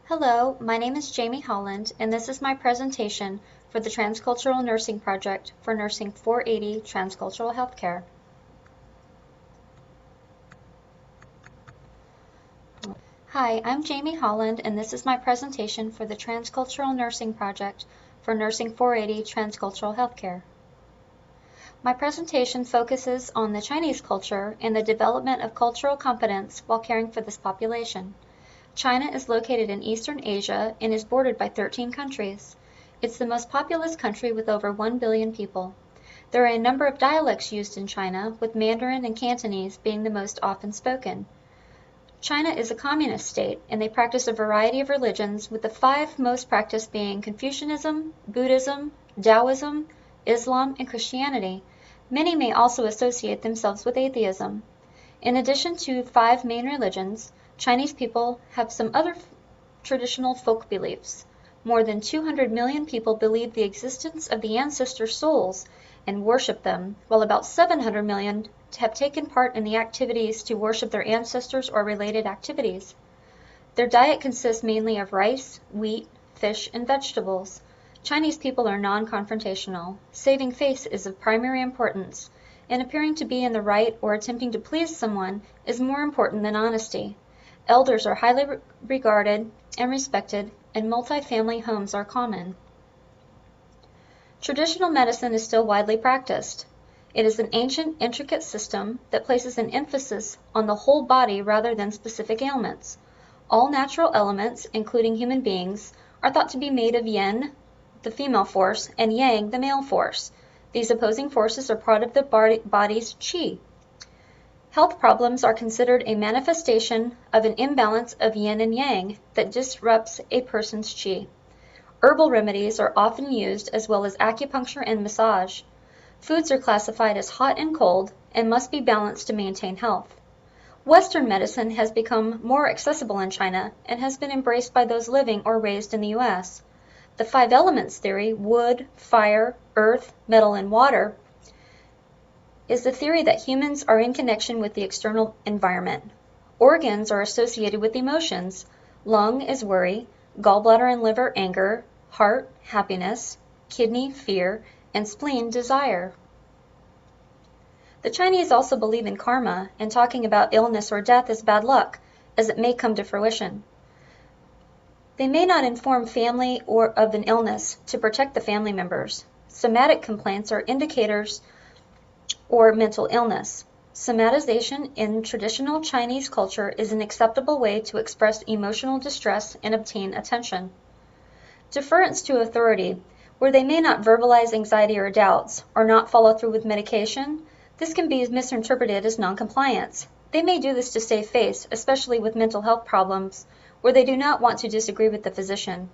Hello, my name is Jamie Holland, and this is my presentation for the Transcultural Nursing Project for Nursing 480 Transcultural Healthcare. Hi, I'm Jamie Holland, and this is my presentation for the Transcultural Nursing Project for Nursing 480 Transcultural Healthcare. My presentation focuses on the Chinese culture and the development of cultural competence while caring for this population. China is located in Eastern Asia and is bordered by 13 countries. It's the most populous country with over 1 billion people. There are a number of dialects used in China, with Mandarin and Cantonese being the most often spoken. China is a communist state, and they practice a variety of religions, with the 5 most practiced being Confucianism, Buddhism, Taoism, Islam, and Christianity. Many may also associate themselves with atheism. In addition to 5 main religions, Chinese people have some other traditional folk beliefs. More than 200 million people believe the existence of the ancestor souls and worship them, while about 700 million have taken part in the activities to worship their ancestors or related activities. Their diet consists mainly of rice, wheat, fish, and vegetables. Chinese people are non-confrontational. Saving face is of primary importance, and appearing to be in the right or attempting to please someone is more important than honesty. Elders are highly regarded and respected, and multi-family homes are common. Traditional medicine is still widely practiced. It is an ancient, intricate system that places an emphasis on the whole body rather than specific ailments. All natural elements, including human beings, are thought to be made of yin, the female force, and yang, the male force. These opposing forces are part of the body's qi. Health problems are considered a manifestation of an imbalance of yin and yang that disrupts a person's qi. Herbal remedies are often used, as well as acupuncture and massage. Foods are classified as hot and cold and must be balanced to maintain health. Western medicine has become more accessible in China and has been embraced by those living or raised in the U.S. The 5 elements theory, wood, fire, earth, metal, and water, is the theory that humans are in connection with the external environment. Organs are associated with emotions. Lung is worry, gallbladder and liver anger, heart happiness, kidney fear, and spleen desire. The Chinese also believe in karma and talking about illness or death as bad luck, as it may come to fruition. They may not inform family or of an illness to protect the family members. Somatic complaints are indicators or mental illness. Somatization in traditional Chinese culture is an acceptable way to express emotional distress and obtain attention. Deference to authority, where they may not verbalize anxiety or doubts, or not follow through with medication, this can be misinterpreted as noncompliance. They may do this to save face, especially with mental health problems, where they do not want to disagree with the physician.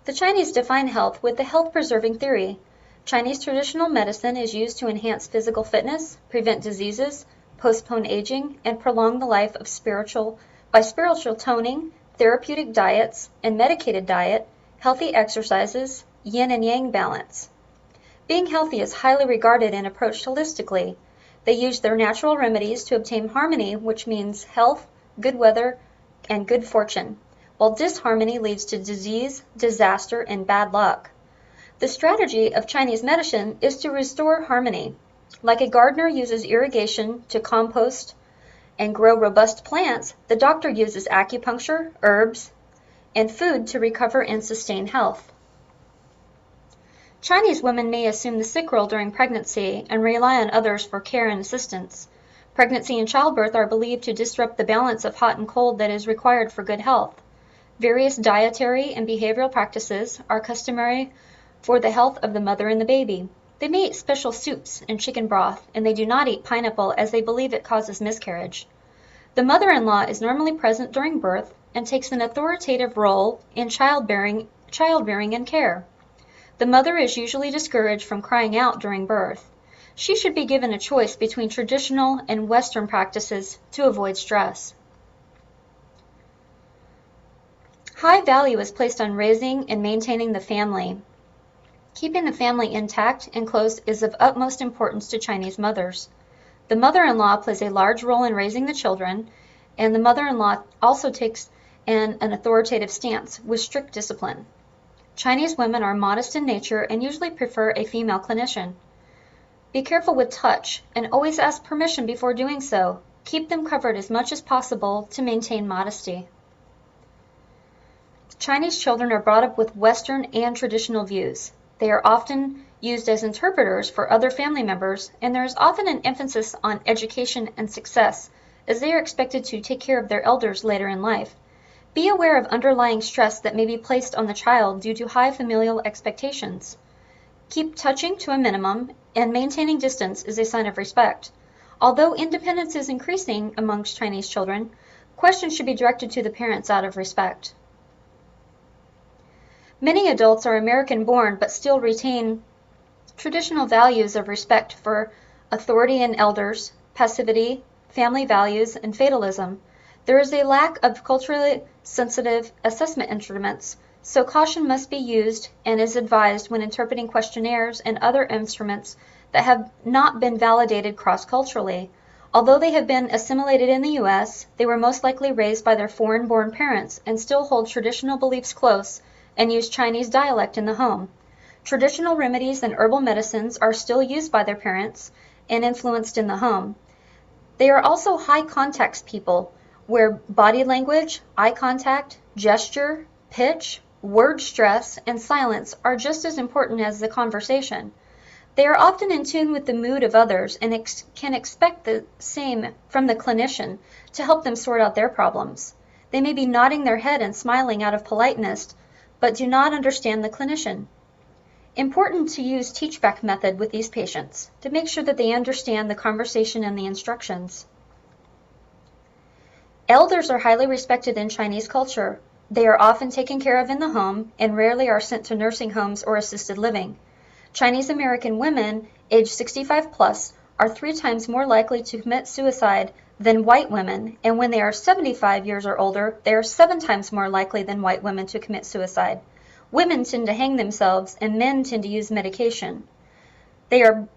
The Chinese define health with the health-preserving theory. Chinese traditional medicine is used to enhance physical fitness, prevent diseases, postpone aging, and prolong the life of spiritual toning, therapeutic diets, and medicated diet, healthy exercises, yin and yang balance. Being healthy is highly regarded and approached holistically. They use their natural remedies to obtain harmony, which means health, good weather, and good fortune, while disharmony leads to disease, disaster, and bad luck. The strategy of Chinese medicine is to restore harmony. Like a gardener uses irrigation to compost and grow robust plants, the doctor uses acupuncture, herbs, and food to recover and sustain health. Chinese women may assume the sick role during pregnancy and rely on others for care and assistance. Pregnancy and childbirth are believed to disrupt the balance of hot and cold that is required for good health. Various dietary and behavioral practices are customary for the health of the mother and the baby. They may eat special soups and chicken broth, and they do not eat pineapple as they believe it causes miscarriage. The mother-in-law is normally present during birth and takes an authoritative role in childbearing and care. The mother is usually discouraged from crying out during birth. She should be given a choice between traditional and Western practices to avoid stress. High value is placed on raising and maintaining the family. Keeping the family intact and close is of utmost importance to Chinese mothers. The mother-in-law plays a large role in raising the children, and the mother-in-law also takes and an authoritative stance with strict discipline. Chinese women are modest in nature and usually prefer a female clinician. Be careful with touch and always ask permission before doing so. Keep them covered as much as possible to maintain modesty. Chinese children are brought up with Western and traditional views. They are often used as interpreters for other family members, and there is often an emphasis on education and success, as they are expected to take care of their elders later in life. Be aware of underlying stress that may be placed on the child due to high familial expectations. Keep touching to a minimum, and maintaining distance is a sign of respect. Although independence is increasing amongst Chinese children, questions should be directed to the parents out of respect. Many adults are American-born but still retain traditional values of respect for authority and elders, passivity, family values, and fatalism. There is a lack of culturally sensitive assessment instruments, so caution must be used and is advised when interpreting questionnaires and other instruments that have not been validated cross-culturally. Although they have been assimilated in the U.S., they were most likely raised by their foreign-born parents and still hold traditional beliefs close and use Chinese dialect in the home. Traditional remedies and herbal medicines are still used by their parents and influenced in the home. They are also high context people, where body language, eye contact, gesture, pitch, word stress, and silence are just as important as the conversation. They are often in tune with the mood of others and can expect the same from the clinician to help them sort out their problems. They may be nodding their head and smiling out of politeness, but do not understand the clinician. Important to use teach-back method with these patients to make sure that they understand the conversation and the instructions. Elders are highly respected in Chinese culture. They are often taken care of in the home and rarely are sent to nursing homes or assisted living. Chinese American women aged 65 plus are 3 times more likely to commit suicide than white women, and when they are 75 years or older, they are 7 times more likely than white women to commit suicide. Women tend to hang themselves and men tend to use medication. They are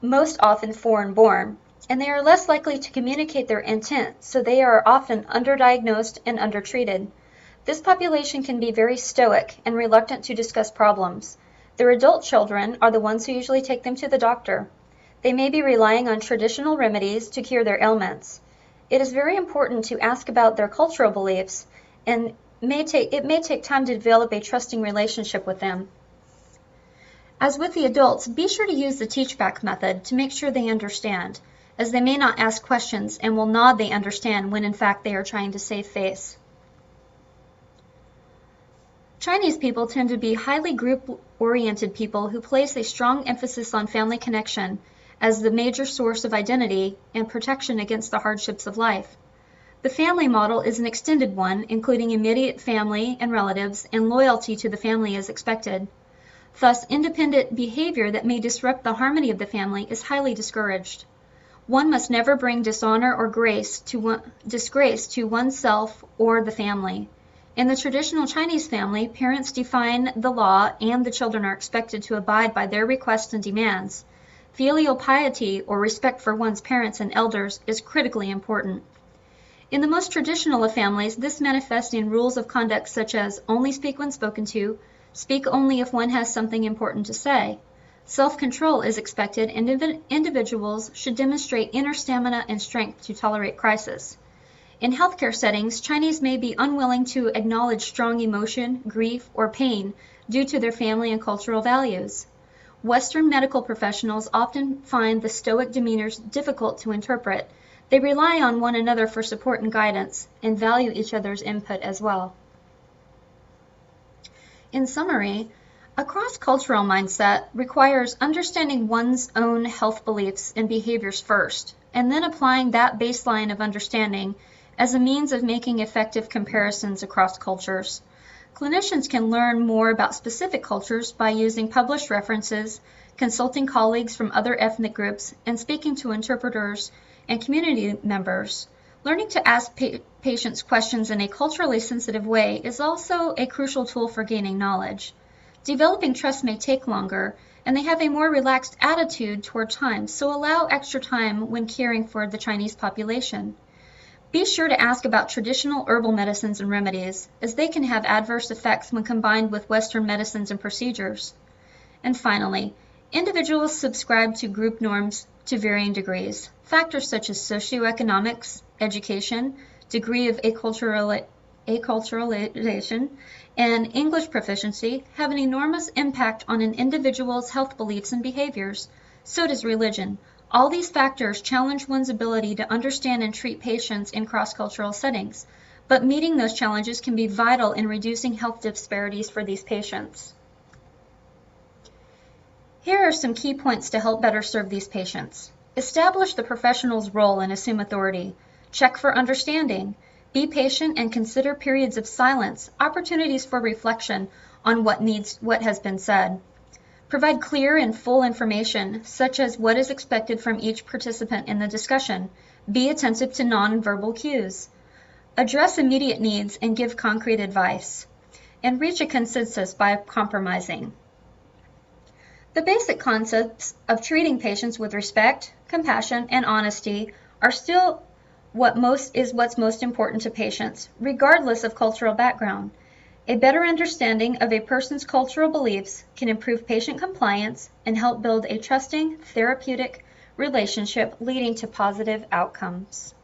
most often foreign-born, and they are less likely to communicate their intent, so they are often underdiagnosed and undertreated. This population can be very stoic and reluctant to discuss problems. Their adult children are the ones who usually take them to the doctor. They may be relying on traditional remedies to cure their ailments. It is very important to ask about their cultural beliefs, and it may take time to develop a trusting relationship with them. As with the adults, be sure to use the teach-back method to make sure they understand, as they may not ask questions and will nod they understand when in fact they are trying to save face. Chinese people tend to be highly group-oriented people who place a strong emphasis on family connection as the major source of identity and protection against the hardships of life. The family model is an extended one, including immediate family and relatives, and loyalty to the family is expected. Thus, independent behavior that may disrupt the harmony of the family is highly discouraged. One must never bring dishonor or disgrace to oneself or the family. In the traditional Chinese family, parents define the law and the children are expected to abide by their requests and demands. Filial piety, or respect for one's parents and elders, is critically important. In the most traditional of families, this manifests in rules of conduct such as only speak when spoken to, speak only if one has something important to say. Self-control is expected, and individuals should demonstrate inner stamina and strength to tolerate crisis. In healthcare settings, Chinese may be unwilling to acknowledge strong emotion, grief, or pain due to their family and cultural values. Western medical professionals often find the stoic demeanors difficult to interpret. They rely on one another for support and guidance, and value each other's input as well. In summary, a cross-cultural mindset requires understanding one's own health beliefs and behaviors first, and then applying that baseline of understanding as a means of making effective comparisons across cultures. Clinicians can learn more about specific cultures by using published references, consulting colleagues from other ethnic groups, and speaking to interpreters and community members. Learning to ask patients questions in a culturally sensitive way is also a crucial tool for gaining knowledge. Developing trust may take longer, and they have a more relaxed attitude toward time, so allow extra time when caring for the Chinese population. Be sure to ask about traditional herbal medicines and remedies, as they can have adverse effects when combined with Western medicines and procedures. And finally, individuals subscribe to group norms to varying degrees. Factors such as socioeconomics, education, degree of acculturalization, and English proficiency have an enormous impact on an individual's health beliefs and behaviors. So does religion. All these factors challenge one's ability to understand and treat patients in cross-cultural settings, but meeting those challenges can be vital in reducing health disparities for these patients. Here are some key points to help better serve these patients. Establish the professional's role and assume authority. Check for understanding. Be patient and consider periods of silence, opportunities for reflection on what has been said. Provide clear and full information, such as what is expected from each participant in the discussion. Be attentive to nonverbal cues. Address immediate needs and give concrete advice. And reach a consensus by compromising. The basic concepts of treating patients with respect, compassion, and honesty are still what's most important to patients, regardless of cultural background. A better understanding of a person's cultural beliefs can improve patient compliance and help build a trusting, therapeutic relationship leading to positive outcomes.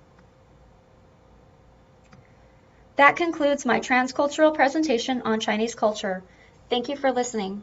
That concludes my transcultural presentation on Chinese culture. Thank you for listening.